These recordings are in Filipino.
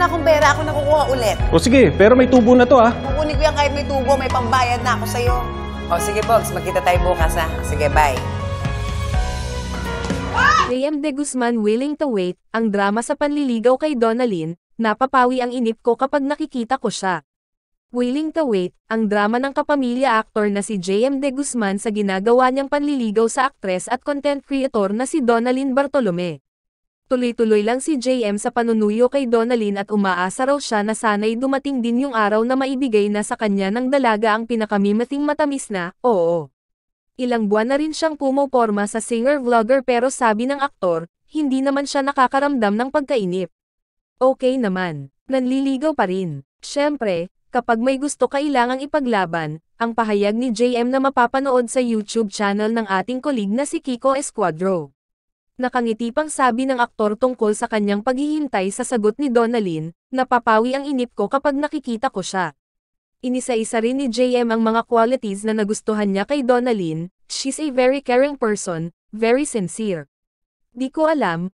na akong pera, ako nakukuha ulit. O sige, pero may tubo na to ah. Kukunin ko yan kahit may tubo, may pambayad na ako sa'yo. O sige, Bogs, magkita tayo bukas ha. Sige, bye. JM De Guzman willing to wait, ang drama sa panliligaw kay Donalyn, napapawi ang inip ko kapag nakikita ko siya. Willing to wait, ang drama ng kapamilya actor na si JM De Guzman sa ginagawa niyang panliligaw sa aktres at content creator na si Donalyn Bartolome. Tuloy-tuloy lang si JM sa panunuyo kay Donalyn at umaasa raw siya na sana'y dumating din yung araw na maibigay na sa kanya ng dalaga ang pinakamimating matamis na, oo. Ilang buwan na rin siyang pumoporma sa singer-vlogger pero sabi ng aktor, hindi naman siya nakakaramdam ng pagkainip. Okay naman, nanliligaw pa rin. Siyempre, kapag may gusto kailangang ipaglaban, ang pahayag ni JM na mapapanood sa YouTube channel ng ating kolig na si Kiko Escuadro. Nakangiti pang sabi ng aktor tungkol sa kanyang paghihintay sa sagot ni Donalyn, napapawi ang inip ko kapag nakikita ko siya. Inisa-isa rin ni JM ang mga qualities na nagustuhan niya kay Donalyn, she's a very caring person, very sincere. Di ko alam,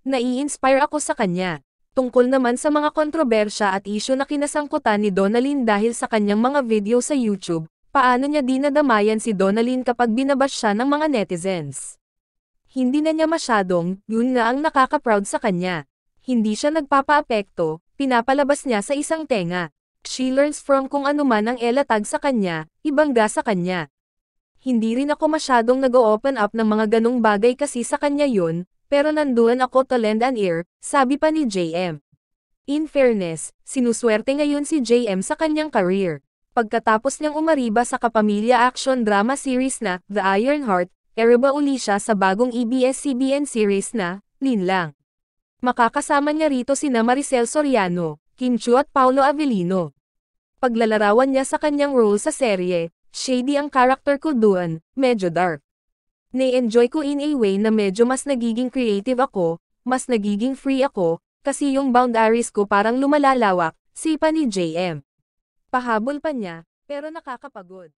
nai-inspire ako sa kanya. Tungkol naman sa mga kontrobersya at isyu na kinasangkutan ni Donalyn dahil sa kanyang mga video sa YouTube, paano niya dinadamayan si Donalyn kapag binabash siya ng mga netizens. Hindi na niya masyadong, yun nga ang nakaka-proud sa kanya. Hindi siya nagpapaapekto, pinapalabas niya sa isang tenga. She learns from kung ano man ang elatag sa kanya, ibangga sa kanya. Hindi rin ako masyadong nag-open up ng mga ganong bagay kasi sa kanya yun, pero nanduan ako to lend an ear, sabi pa ni JM. In fairness, sinuswerte ngayon si JM sa kanyang career. Pagkatapos niyang umariba sa kapamilya action drama series na The Iron Heart, ereba uli siya sa bagong ABS-CBN series na Linlang. Makakasama niya rito sina Maricel Soriano, Kim Chiu at Paulo Avellino. Paglalarawan niya sa kanyang role sa serye, shady ang character ko doon, medyo dark. Na-enjoy ko in a way na medyo mas nagiging creative ako, mas nagiging free ako, kasi yung boundaries ko parang lumalalawak, sipa ni JM. Pahabol pa niya, pero nakakapagod.